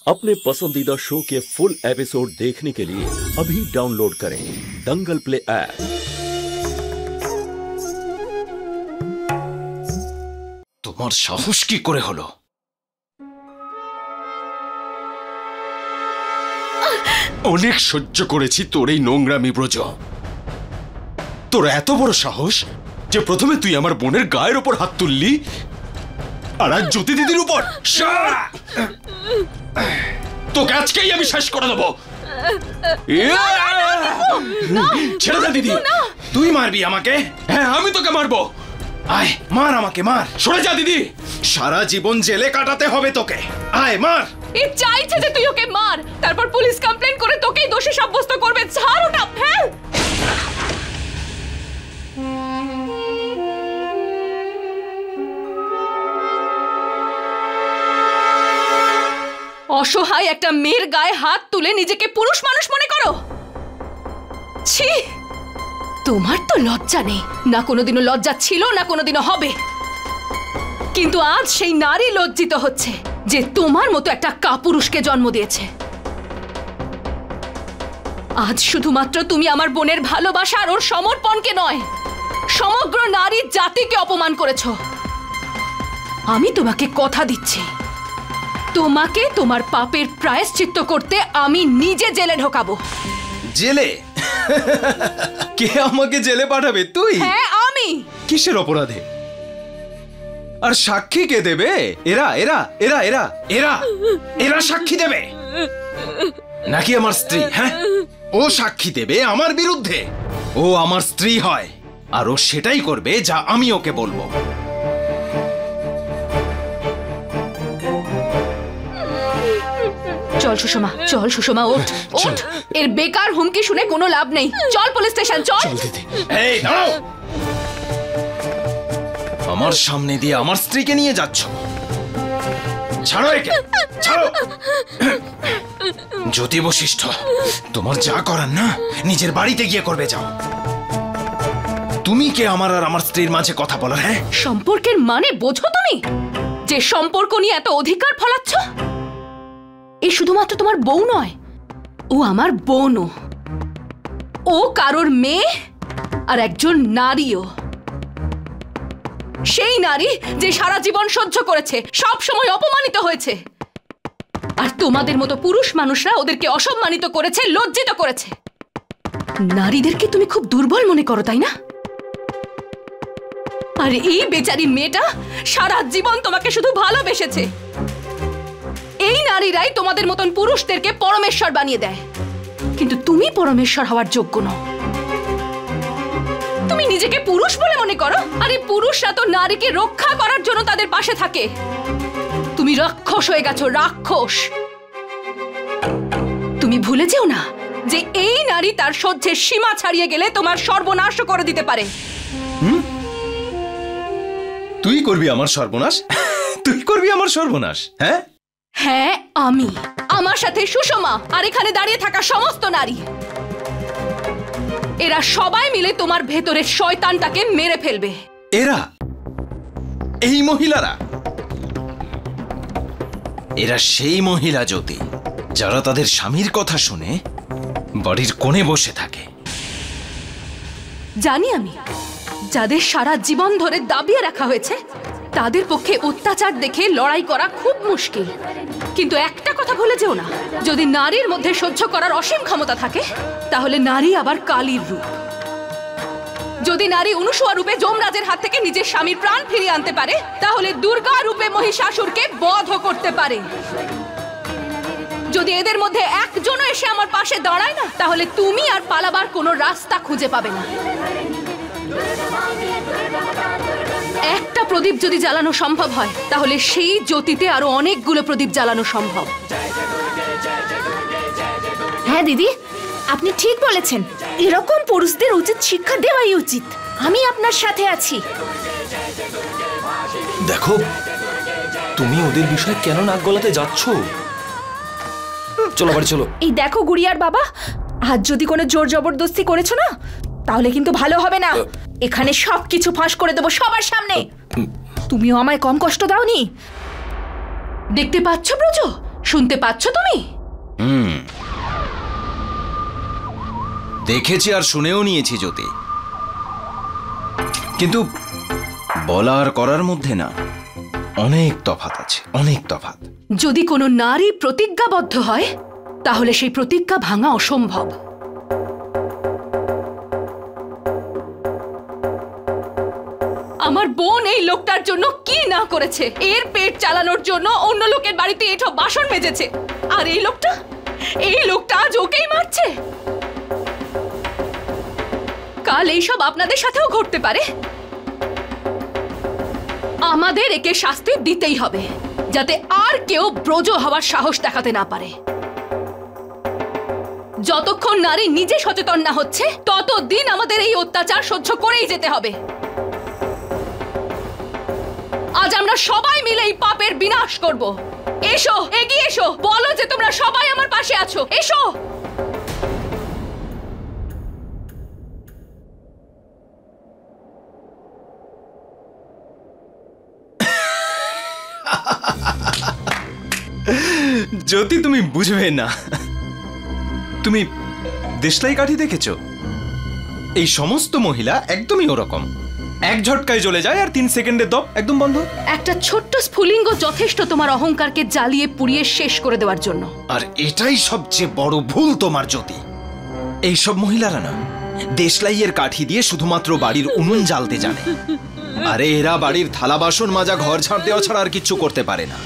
अपने पसंदीदा शो के फुल एपिसोड देखने के लिए अभी डाउनलोड करें दंगल प्ले ऐप। তোমার সাহস কি করে হলো? অনেক সহ্য করেছি তোর এই নোংরামি ব্রজ। তোর এত বড় সাহস যে প্রথমে তুই আমার বোনের গায়ের উপর হাত তুললি আর আজ জ্যোতি দিদির উপর। তোকে আজকেই আমি শেষ করে দেবো। ছেড়ে দে দিদি। তুই মারবি আমাকে? হ্যাঁ আমি তোকে মারবো। আয় মার আমাকে, মার। সরে যা দিদি, সারা জীবন জেলে কাটাতে হবে তোকে। আয় মার। এ চাইছে যে তুই ওকে মার, তারপর পুলিশ কমপ্লেইন করে তোকেই দোষী সাব্যস্ত করবে। ছাড় ওটা, ফেল। অসহায় একটা মেয়ের গায়ে হাত তুলে নিজেকে পুরুষ মানুষ মনে করো? ছি, তোমার তো লজ্জা নেই। না কোনোদিনও লজ্জা ছিল, না কোনোদিনও হবে। কিন্তু আজ সেই নারী লজ্জিত হচ্ছে যে তোমার মতো একটা কাপুরুষকে জন্ম দিয়েছে। আজ শুধুমাত্র তুমি আমার বোনের ভালোবাসা আর ওর সমর্পণকে নয়, সমগ্র নারী জাতিকে অপমান করেছো। আমি তোমাকে কথা দিচ্ছি, তোমাকে তোমার পাপের প্রায়শ্চিত্ত করতে আমি নিজে জেলে ঢোকাবো। জেলে? কে আমাকে জেলে পাঠাবে? তুই? হ্যাঁ আমি। কিসের অপরাধে? আর সাক্ষী কে দেবে? এরা এরা এরা এরা এরা এরা সাক্ষী দেবে নাকি আমার স্ত্রী? হ্যাঁ, ও সাক্ষী দেবে আমার বিরুদ্ধে। ও আমার স্ত্রী হয় আর ও সেটাই করবে যা আমি ওকে বলবো। চল সুষমা, চল সুষমা, ওঠ ওঠ। এর বেকার হুমকি শুনে কোনো লাভ নেই। চল পুলিশ স্টেশন, চল। এই দাঁড়াও, আমার সামনে দিয়ে আমার স্ত্রীকে নিয়ে যাচ্ছ? ছাড়ো একে, ছাড়ো। জ্যোতি বশিষ্ঠ, তোমার যা করার না নিজের বাড়িতে গিয়ে করবে, যাও। তুমি কে আমার আর আমার স্ত্রীর মাঝে কথা বলার? হ্যাঁ, সম্পর্কের মানে বোঝো তুমি? যে সম্পর্ক নিয়ে এত অধিকার ফলাচ্ছ? এই শুধুমাত্র তোমার বউ নয়, ও আমার বোনও। ও কারোর মেয়ে আর একজন নারীও। সেই নারী যে সারা জীবন সহ্য করেছে, সব সময় অপমানিত হয়েছে। আর তোমাদের মতো পুরুষ মানুষরা ওদেরকে অসম্মানিত করেছে, লজ্জিত করেছে। নারীদেরকে তুমি খুব দুর্বল মনে করো, তাই না? আর এই বেচারি মেয়েটা সারা জীবন তোমাকে শুধু ভালোবেসেছে। এই নারীরাই তোমাদের মতন পুরুষদেরকে পরমেশ্বর বানিয়ে দেয়, কিন্তু তুমি পরমেশ্বর হওয়ার যোগ্য নও। তুমি নিজেকে পুরুষ বলে মনে করো, আর এই পুরুষরা তো নারীকে রক্ষা করার জন্য তাদের পাশে থাকে। তুমি রাক্ষস হয়ে গেছো, রাক্ষস। তুমি ভুলে যেও না যে এই নারী তার সহ্যের সীমা ছাড়িয়ে গেলে তোমার সর্বনাশ করে দিতে পারে। তুই করবি আমার সর্বনাশ? তুই করবি আমার সর্বনাশ? হ্যাঁ হ্যাঁ আমি, আমার সাথে সুষমা আর এখানে দাঁড়িয়ে থাকা সমস্ত নারী, এরা সবাই মিলে তোমার ভেতরের শয়তানটাকে মেরে ফেলবে। এরা? এই মহিলারা? এরা সেই মহিলা জ্যোতি যারা তাদের স্বামীর কথা শুনে বাড়ির কোণে বসে থাকে। জানি আমি, যাদের সারা জীবন ধরে দাবিয়ে রাখা হয়েছে তাদের পক্ষে অত্যাচার দেখে লড়াই করা খুব মুশকিল। কিন্তু একটা কথা ভুলে যেও না, যদি নারীর মধ্যে সহ্য করার অসীম ক্ষমতা থাকে তাহলে নারী আবার কালীর রূপ। যদি নারী অনুসুয়া রূপে যমরাজের হাত থেকে নিজের স্বামীর প্রাণ ফিরিয়ে আনতে পারে তাহলে দুর্গা রূপে মহিষাসুরকে বধ করতে পারে। যদি এদের মধ্যে একজনও এসে আমার পাশে দাঁড়ায় না তাহলে তুমি আর পালাবার কোনো রাস্তা খুঁজে পাবে না। একটা প্রদীপ যদি জ্বালানো সম্ভব হয় তাহলে সেই জ্যোতিতে আরো অনেকগুলো প্রদীপ জ্বালানো সম্ভব। হ্যাঁ দিদি, আপনি ঠিক বলেছেন। এরকম পুরুষদের উচিত শিক্ষা দেওয়াই উচিত। আমি আপনার সাথে আছি। দেখো, তুমি ওদের বিষয়ে কেন নাক গলাতে যাচ্ছ? চলো বাড়ি চলো। এই দেখো গুড়িয়ার বাবা, আজ যদি কোনো জোর জবরদস্তি করেছো না তাহলে কিন্তু ভালো হবে না। এখানে সবকিছু ফাঁস করে দেবো সবার সামনে। তুমিও আমায় কম কষ্ট দাওনি। দেখতে পাচ্ছ ব্রজ, শুনতে পাচ্ছ তুমি? দেখেছি আর শুনেও নিয়েছি জ্যোতি, কিন্তু বলা আর করার মধ্যে না অনেক তফাৎ আছে, অনেক তফাৎ। যদি কোনো নারী প্রতিজ্ঞাবদ্ধ হয় তাহলে সেই প্রতিজ্ঞা ভাঙা অসম্ভব। আমার বোন এই লোকটার জন্য কি না করেছে! এর পেট চালানোর জন্য অন্য লোকের বাড়িতে এসব বাসন মেজেছে, আর এই লোকটা আজ ওকেই মারছে। কাল এইসব আপনাদের সাথেও ঘটতে পারে। আমাদের একে শাস্তি দিতেই হবে, যাতে আর কেউ ব্রজ হওয়ার সাহস দেখাতে না পারে। যতক্ষণ নারী নিজে সচেতন না হচ্ছে ততদিন আমাদের এই অত্যাচার সহ্য করেই যেতে হবে। আজ আমরা সবাই মিলে এই পাপের বিনাশ করব। এসো, এগিয়ে এসো, বলো যে তোমরা সবাই আমার পাশে আছো। এসো। জ্যোতি, তুমি বুঝবে না। তুমি দেশলাই কাঠি দেখেছো? এই সমস্ত মহিলা একদমই ওরকম, এক ঝটকায় জ্বলে যায় আর 3 সেকেন্ডে দপ একদম বন্ধ। একটা ছোট্ট স্ফুলিঙ্গ যথেষ্ট তোমার অহংকারকে জ্বালিয়ে পুড়িয়ে শেষ করে দেওয়ার জন্য। আর এটাই সবচেয়ে বড় ভুল তোমার জ্যোতি। এইসব মহিলারা না দেশলাইয়ের কাঠি দিয়ে শুধুমাত্র বাড়ির উনুন জ্বালতে জানে। আরে এরা বাড়ির থালা বাসন মাজা, ঘর ঝাড় দেওয়া ছাড়া আর কিচ্ছু করতে পারে না।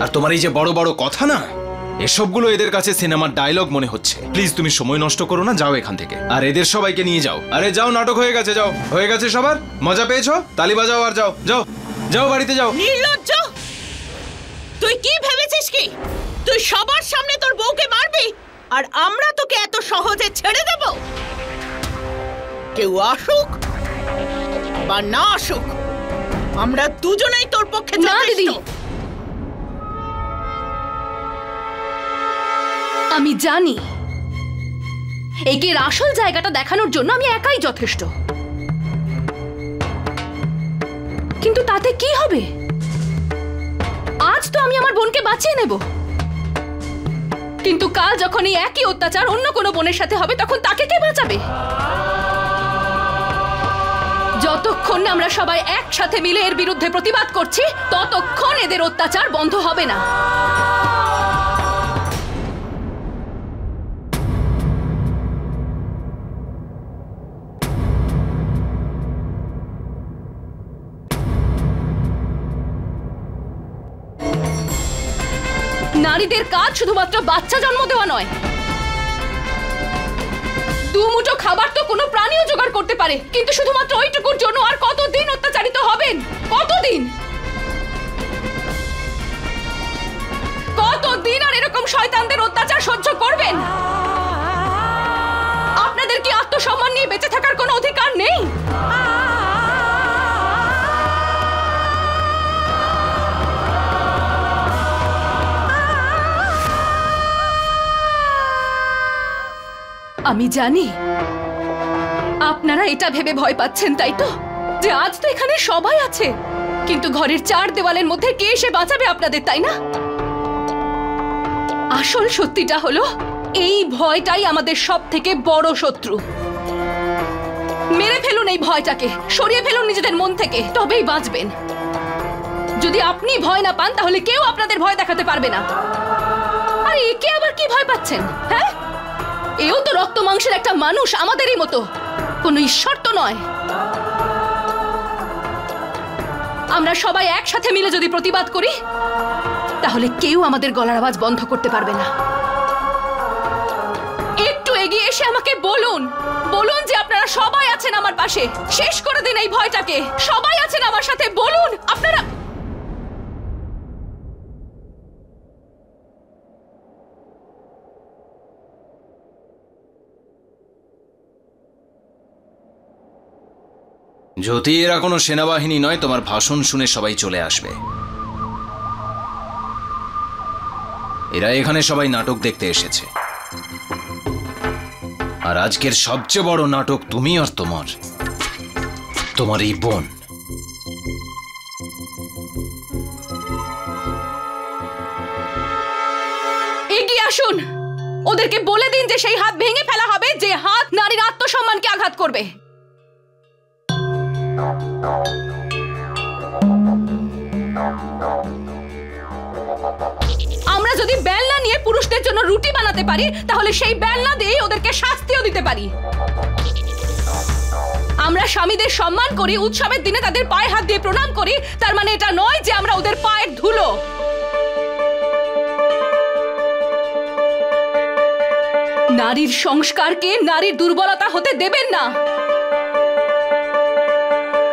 আর তোমার এই যে বড় বড় কথা না, এসবগুলো এদের কাছে সিনেমার ডায়লগ মনে হচ্ছে। প্লিজ তুমি সময় নষ্ট করো না, যাও এখান থেকে। আর এদের সবাইকে নিয়ে যাও। আরে যাও, নাটক হয়ে গেছে, যাও। হয়ে গেছে সবার? মজা পেয়েছো? তালি বাজাও আর যাও যাও যাও, বাড়িতে যাও। নির্লজ্জ! তুই কি ভেবেছিস কি তুই সবার সামনে তোর বউকে মারবি আর আমরা তোকে এত সহজে ছেড়ে দেব? কেউ আসুক বা না আসুক, আমরা দুজনেই তোর পক্ষে না দিদি, যথেষ্ট। আমি জানি একের আসল জায়গাটা দেখানোর জন্য আমি একাই যথেষ্ট, কিন্তু তাতে কি হবে? আজ তো আমি আমার বোনকে বাঁচিয়ে নেব, কিন্তু কাল যখন এই একই অত্যাচার অন্য কোনো বোনের সাথে হবে তখন তাকে কে বাঁচাবে? যতক্ষণ না আমরা সবাই একসাথে মিলে এর বিরুদ্ধে প্রতিবাদ করছি ততক্ষণ এদের অত্যাচার বন্ধ হবে না। নারীদের কাজ শুধুমাত্র বাচ্চা জন্ম দেওয়া নয়, দুমুঠো খাবার তো কোনো প্রাণীও জোগাড় করতে পারে, কিন্তু শুধুমাত্র ওইটুকুর জন্য আর কতদিন অত্যাচারিত হবেন? কতদিন আর এরকম শয়তানদের অত্যাচার সহ্য করবেন? আপনাদের কি আত্মসম্মান নিয়ে বেঁচে থাকার কোনো অধিকার নেই? আমি জানি আপনারা এটা ভেবে ভয় পাচ্ছেন, তাই তো, যে আজ তো এখানে সবাই আছে, কিন্তু ঘরের 4 দেওয়ালের মধ্যে কে এসে বাঁচাবে আপনাদের, তাই না? আসল সত্যিটা হলো এই ভয়টাই আমাদের সবথেকে বড় শত্রু। মেরে ফেলুন এই ভয়টাকে, সরিয়ে ফেলুন নিজেদের মন থেকে, তবেই বাঁচবেন। যদি আপনি ভয় না পান তাহলে কেউ আপনাদের ভয় দেখাতে পারবে না। আর একে আবার কি ভয় পাচ্ছেন? হ্যাঁ, এও তো রক্ত মাংসের একটা মানুষ, আমাদেরই মতো, কোনো ঈশ্বর তো নয়। আমরা সবাই একসাথে মিলে যদি প্রতিবাদ করি তাহলে কেউ আমাদের গলার আওয়াজ বন্ধ করতে পারবে না। একটু এগিয়ে এসে আমাকে বলুন যে আপনারা সবাই আছেন আমার পাশে। শেষ করে দিন এই ভয়টাকে। সবাই আছেন আমার সাথে, বলুন আপনারা। জ্যোতি, এরা কোনো সেনাবাহিনী নয়, তোমার ভাষণ শুনে সবাই চলে আসবে। এরা এখানে সবাই নাটক দেখতে এসেছে, আর আজকের সবচেয়ে বড় নাটক তুমি আর তোমার এই বোন। আসুন, ওদেরকে বলে দিন যে সেই হাত ভেঙে ফেলা হবে যে হাত নারীর আত্মসম্মানকে আঘাত করবে। আমরা যদি বেলনা নিয়ে পুরুষদের জন্য রুটি বানাতে পারি, তাহলে সেই বেলনা দিয়ে ওদেরকে শাস্তিও দিতে পারি। আমরা স্বামীদের সম্মান করি, উৎসবের দিনে তাদের পায়ে হাত দিয়ে প্রণাম করি, তার মানে এটা নয় যে আমরা ওদের পায়ের ধুলো। নারীর সংস্কারকে নারীর দুর্বলতা হতে দেবেন না।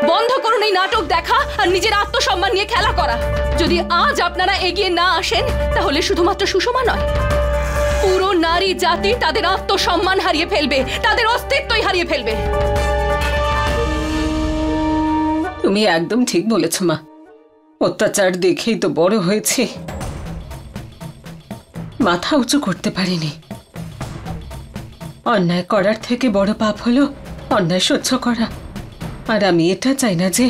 বন্ধ করুন এই নাটক দেখা আর নিজের আত্মসম্মান নিয়ে খেলা করা। যদি আজ আপনারা এগিয়ে না আসেন, তাহলে শুধুমাত্র সুষমা নয়, পুরো নারী জাতি তাদের আত্মসম্মান হারিয়ে ফেলবে, তাদের অস্তিত্বই হারিয়ে ফেলবে। তুমি একদম ঠিক বলেছ মা। অত্যাচার দেখেই তো বড় হয়েছে, মাথা উঁচু করতে পারিনি। অন্যায় করার থেকে বড় পাপ হলো অন্যায় সহ্য করা। আর আমি এটা চাই না যে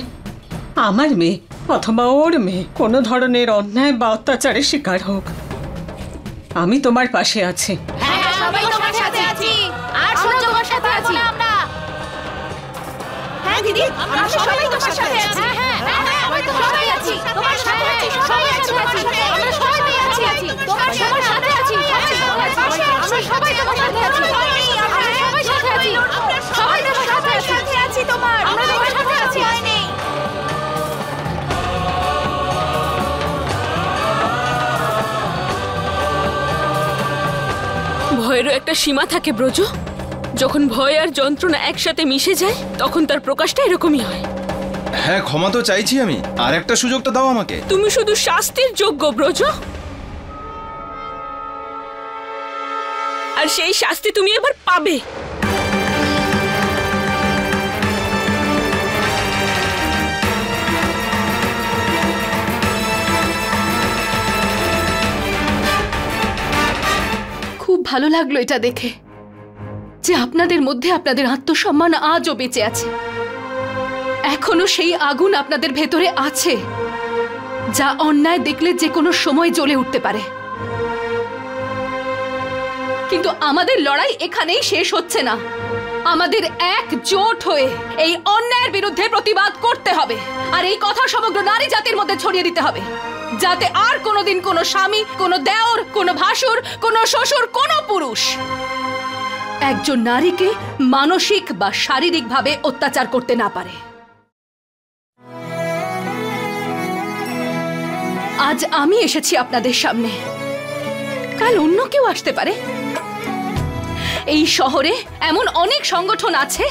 আমার মেয়ে অথবা ওর মেয়ে কোনো ধরনের অন্যায় বা অত্যাচারের শিকার হোক। আমি তোমার পাশে আছি। সবাই তোমার সাথে আছি, আর সহ্য করতে পারবো না আমরা। হ্যাঁ দিদি, আমরা সবাই তোমার সাথে আছি। হ্যাঁ আমরা সবাই আছি, তোমার সাথে আছি, সবাই আছি, আমরা সবাই আছি, তোমার সবার সাথে আছি, আমরা সবাই তোমার সাথে আছি, আমরা সবাই সাথে আছি, সবাই তোমার সাথে আছি, তোমার আমরা তোমার সাথে আছি। ভয়েরও একটা সীমা থাকে ব্রজ। যখন ভয় আর যন্ত্রণা একসাথে মিশে যায়, তখন তার প্রকাশটা এরকমই হয়। হ্যাঁ, ক্ষমা তো চাইছি আমি, আর একটা সুযোগ তো দাও আমাকে। তুমি শুধু শাস্তির যোগ্য ব্রজ, আর সেই শাস্তি তুমি এবার পাবে। খুব ভালো লাগলো এটা দেখে যে আপনাদের মধ্যে আপনাদের আত্মসম্মান আজও বেঁচে আছে। এখনো সেই আগুন আপনাদের ভেতরে আছে, যা অন্যায় দেখলে যে কোনো সময় জ্বলে উঠতে পারে। কিন্তু আমাদের লড়াই এখানেই শেষ হচ্ছে না। আমাদের একজোট হয়ে এই অন্যায়ের বিরুদ্ধে প্রতিবাদ করতে হবে, আর এই কথা সমগ্র নারী জাতির মধ্যে ছড়িয়ে দিতে হবে, যাতে আর কোনোদিন কোনো স্বামী, কোনো দেওর, কোনো ভাসুর, কোনো শ্বশুর, কোনো পুরুষ একজন নারীকে মানসিক বা শারীরিকভাবে অত্যাচার করতে না পারে। আজ আমি এসেছি আপনাদের সামনে, কাল অন্য কেউ আসতে পারে। এই শহরে এমন অনেক সংগঠন আছে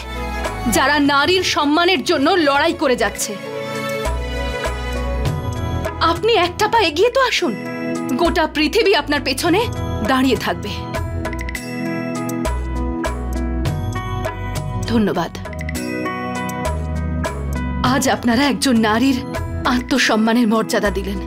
যারা নারীর সম্মানের জন্য লড়াই করে যাচ্ছে। আপনি একটা পা এগিয়ে তো আসুন, গোটা পৃথিবী আপনার পেছনে দাঁড়িয়ে থাকবে। ধন্যবাদ। আজ আপনারা একজন নারীর আত্মসম্মানের মর্যাদা দিলেন।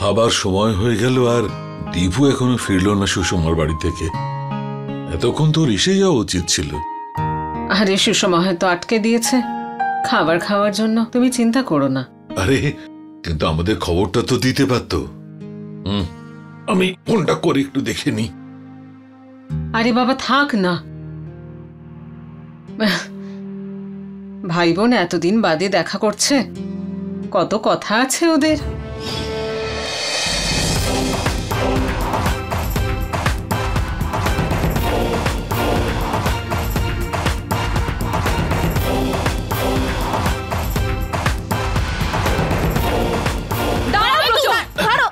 আবার সময় হয়ে গেল, আর দীপু এখনো ফিরল না সুষমার বাড়ি থেকে। এতক্ষণ তোর এসে যাওয়া উচিত ছিল। আরে সুষমা হয়তো আটকে দিয়েছে খাবার খাওয়ার জন্য, তুমি চিন্তা করো না। আরে কিন্তু আমাদের খবরটা তো দিতে পারতো। আমি ফোনটা করে একটু দেখে নি। আরে বাবা থাক না, ভাই বোন এতদিন বাদে দেখা করছে, কত কথা আছে ওদের।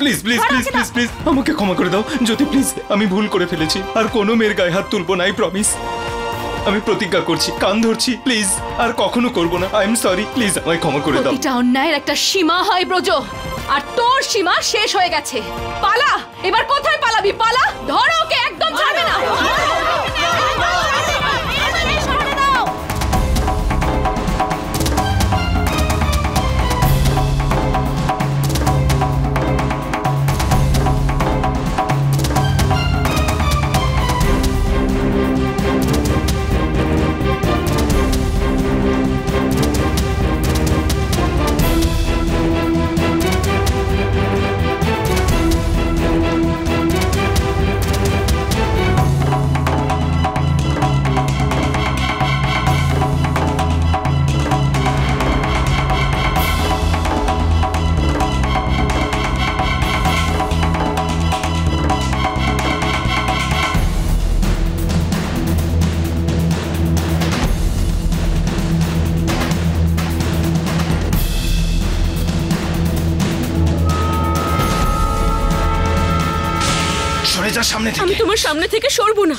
Please please please please please আমাকে ক্ষমা করে দাও জ্যোতি, প্লিজ। আমি ভুল করে ফেলেছি, আর কোনো মেয়ের গায়ে হাত তুলবো না, প্রমিস। আমি প্রতিজ্ঞা করছি, কান ধরছি, প্লিজ আর কখনো করবো না। আই এম সরি, প্লিজ আমায় ক্ষমা করে দাও। প্রতিটা অন্যায়ের একটা সীমা হয় ব্রজ, আর তোর সীমা শেষ হয়ে গেছে। পালা, এবার কোথায় পালাবি? পালা, ধরো ওকে, একদম ছাড়বে না। সরে যা সামনে থেকে। আমি তোমার সামনে থেকে সরবো না।